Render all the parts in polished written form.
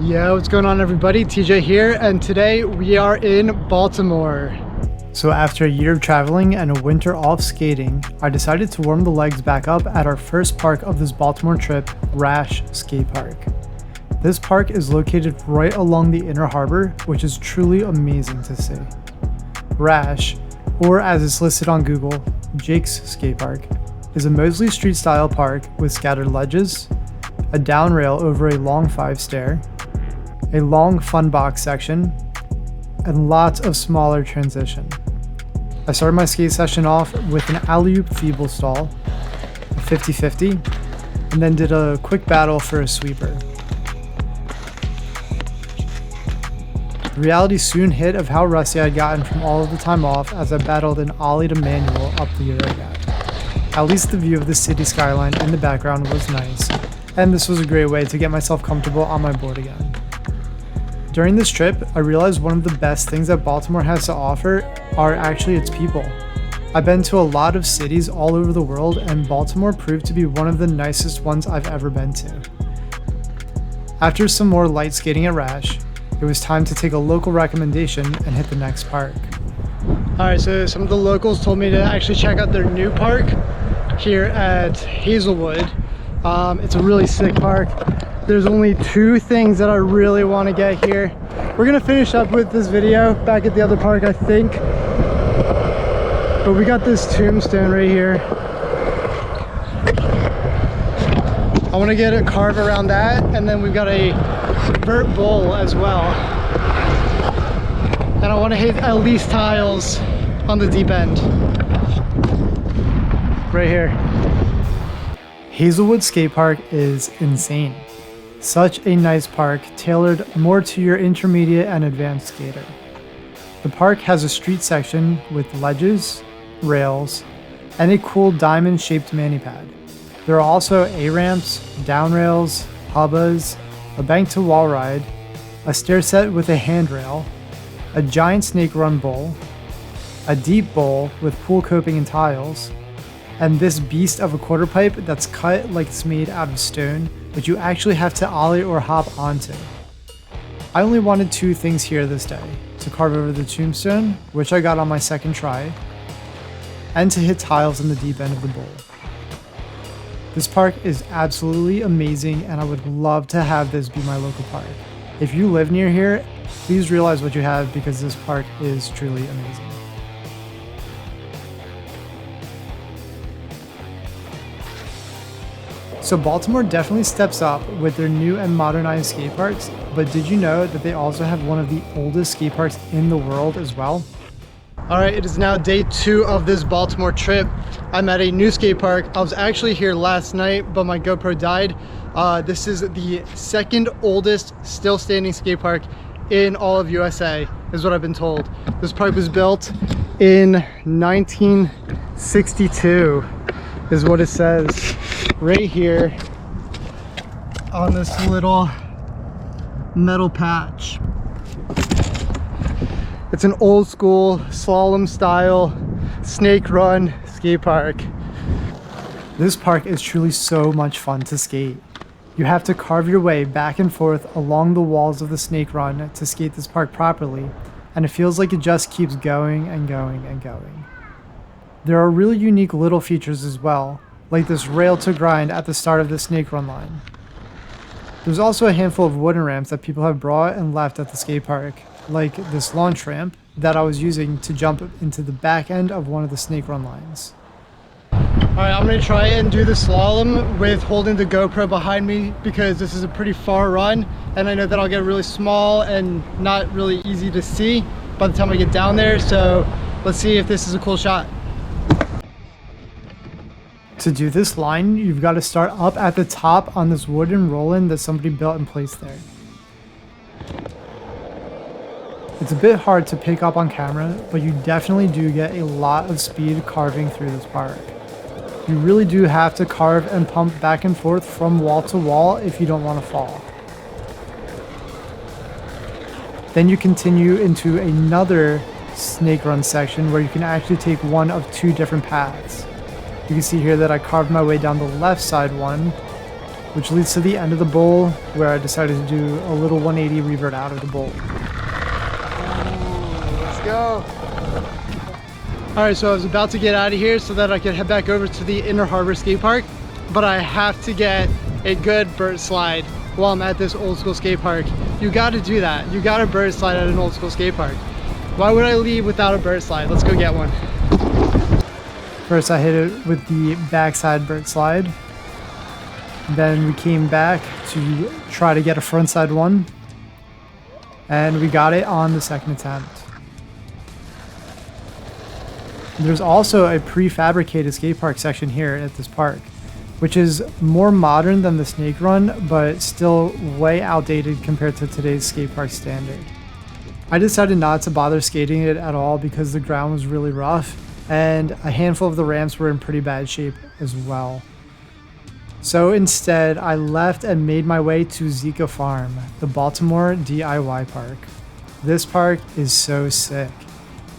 Yo, what's going on everybody? TJ here, and today we are in Baltimore. So after a year of traveling and a winter off skating, I decided to warm the legs back up at our first park of this Baltimore trip, Rash Skatepark. This park is located right along the inner harbor, which is truly amazing to see. Rash, or as it's listed on Google, Jake's Skatepark, is a mostly street style park with scattered ledges, a down rail over a long 5-stair, a long fun box section, and lots of smaller transition. I started my skate session off with an alley-oop feeble stall, a 50-50, and then did a quick battle for a sweeper. The reality soon hit of how rusty I'd gotten from all of the time off as I battled an ollie to manual up the Euro gap. At least the view of the city skyline in the background was nice, and this was a great way to get myself comfortable on my board again. During this trip, I realized one of the best things that Baltimore has to offer are actually its people. I've been to a lot of cities all over the world, and Baltimore proved to be one of the nicest ones I've ever been to. After some more light skating at Rash, it was time to take a local recommendation and hit the next park. Alright, so some of the locals told me to actually check out their new park here at Hazelwood. It's a really sick park. There's only two things that I really want to get here. We're gonna finish up with this video back at the other park, I think. But we got this tombstone right here. I want to get a carve around that, and then we've got a vert bowl as well. And I want to hit at least tiles on the deep end. Right here. Hazelwood Skatepark is insane. Such a nice park, tailored more to your intermediate and advanced skater. The park has a street section with ledges, rails, and a cool diamond-shaped mani-pad. There are also A-ramps, down rails, hubbas, a bank-to-wall ride, a stair set with a handrail, a giant snake run bowl, a deep bowl with pool coping and tiles, and this beast of a quarter pipe that's cut like it's made out of stone, but you actually have to ollie or hop onto. I only wanted two things here this day, to carve over the tombstone, which I got on my second try, and to hit tiles in the deep end of the bowl. This park is absolutely amazing, and I would love to have this be my local park. If you live near here, please realize what you have, because this park is truly amazing. So Baltimore definitely steps up with their new and modernized skate parks, but did you know that they also have one of the oldest skate parks in the world as well? Alright, it is now day 2 of this Baltimore trip. I'm at a new skate park. I was actually here last night, but my GoPro died. This is the second oldest still standing skate park in all of USA, is what I've been told. This park was built in 1962, is what it says right here on this little metal patch. It's an old school slalom style snake run skate park. This park is truly so much fun to skate. You have to carve your way back and forth along the walls of the snake run to skate this park properly, and it feels like it just keeps going and going and going. There are really unique little features as well, like this rail to grind at the start of the snake run line. There's also a handful of wooden ramps that people have brought and left at the skate park, like this launch ramp that I was using to jump into the back end of one of the snake run lines. Alright, I'm going to try and do the slalom with holding the GoPro behind me, because this is a pretty far run, and I know that I'll get really small and not really easy to see by the time I get down there, so let's see if this is a cool shot. To do this line, you've got to start up at the top on this wooden roll-in that somebody built and placed there. It's a bit hard to pick up on camera, but you definitely do get a lot of speed carving through this park. You really do have to carve and pump back and forth from wall to wall if you don't want to fall. Then you continue into another snake run section where you can actually take one of 2 different paths. You can see here that I carved my way down the left side one, which leads to the end of the bowl, where I decided to do a little 180 revert out of the bowl. Let's go. All right, so I was about to get out of here so that I could head back over to the Inner Harbor skate park, but I have to get a good bird slide while I'm at this old school skate park. You got to do that. You got to bird slide at an old school skate park. Why would I leave without a bird slide? Let's go get one. First, I hit it with the backside bird slide. Then we came back to try to get a frontside one, and we got it on the second attempt. There's also a prefabricated skate park section here at this park, which is more modern than the snake run, but still way outdated compared to today's skate park standard. I decided not to bother skating it at all because the ground was really rough, and a handful of the ramps were in pretty bad shape as well. So instead, I left and made my way to Zika Farm, the Baltimore DIY park. This park is so sick.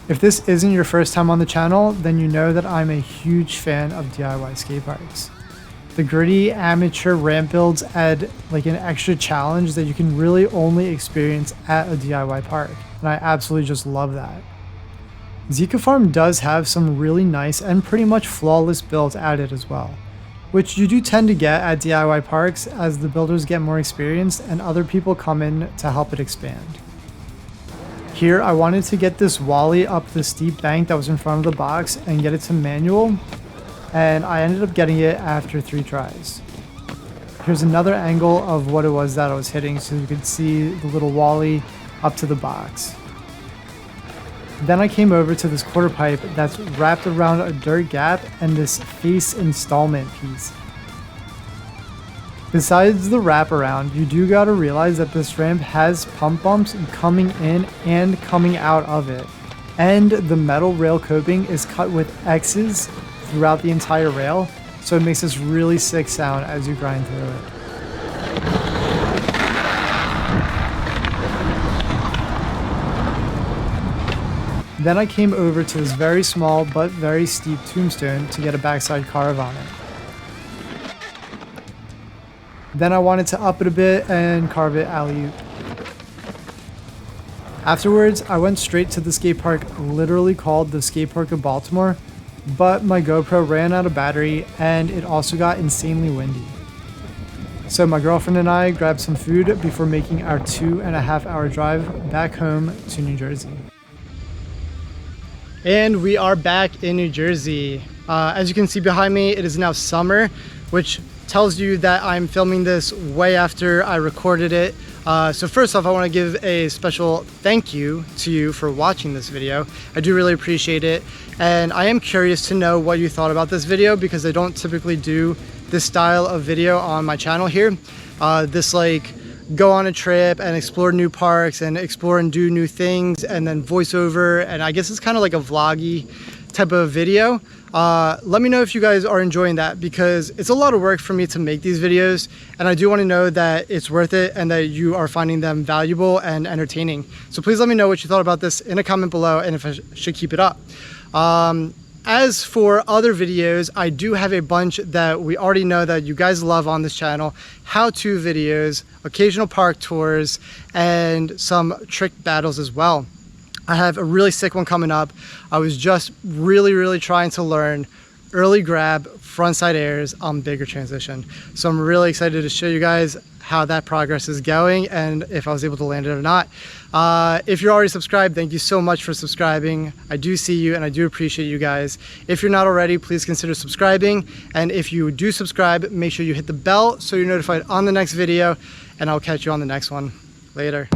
If this isn't your first time on the channel, then you know that I'm a huge fan of DIY skate parks. The gritty amateur ramp builds add like an extra challenge that you can really only experience at a DIY park, and I absolutely just love that. Zika Farm does have some really nice and pretty much flawless builds added as well, which you do tend to get at DIY parks as the builders get more experienced and other people come in to help it expand. Here I wanted to get this wally up the steep bank that was in front of the box and get it to manual, and I ended up getting it after 3 tries. Here's another angle of what it was that I was hitting so you could see the little wally up to the box. Then I came over to this quarter pipe that's wrapped around a dirt gap and this face installment piece. Besides the wraparound, you do gotta realize that this ramp has pump bumps coming in and coming out of it. And the metal rail coping is cut with X's throughout the entire rail, so it makes this really sick sound as you grind through it. Then I came over to this very small but very steep tombstone to get a backside carve on it. Then I wanted to up it a bit and carve it alley-oop. Afterwards, I went straight to the skate park literally called the Skatepark of Baltimore, but my GoPro ran out of battery and it also got insanely windy. So my girlfriend and I grabbed some food before making our 2.5-hour drive back home to New Jersey. And we are back in New Jersey. As you can see behind me, it is now summer, which tells you that I'm filming this way after I recorded it. So first off, I want to give a special thank you to you for watching this video. I do really appreciate it. And I am curious to know what you thought about this video because I don't typically do this style of video on my channel here. This like go on a trip and explore new parks and explore and do new things and then voiceover. And I guess it's kind of like a vloggy type of video. Let me know if you guys are enjoying that because it's a lot of work for me to make these videos, and I do want to know that it's worth it and that you are finding them valuable and entertaining. So please let me know what you thought about this in a comment below and if I should keep it up. As for other videos, I do have a bunch that we already know that you guys love on this channel. How-to videos, occasional park tours, and some trick battles as well. I have a really sick one coming up. I was just really trying to learn early grab frontside airs on bigger transition. So I'm really excited to show you guys how that progress is going and if I was able to land it or not. If you're already subscribed, thank you so much for subscribing. I do see you and I do appreciate you guys. If you're not already, please consider subscribing. And if you do subscribe, make sure you hit the bell so you're notified on the next video, and I'll catch you on the next one. Later.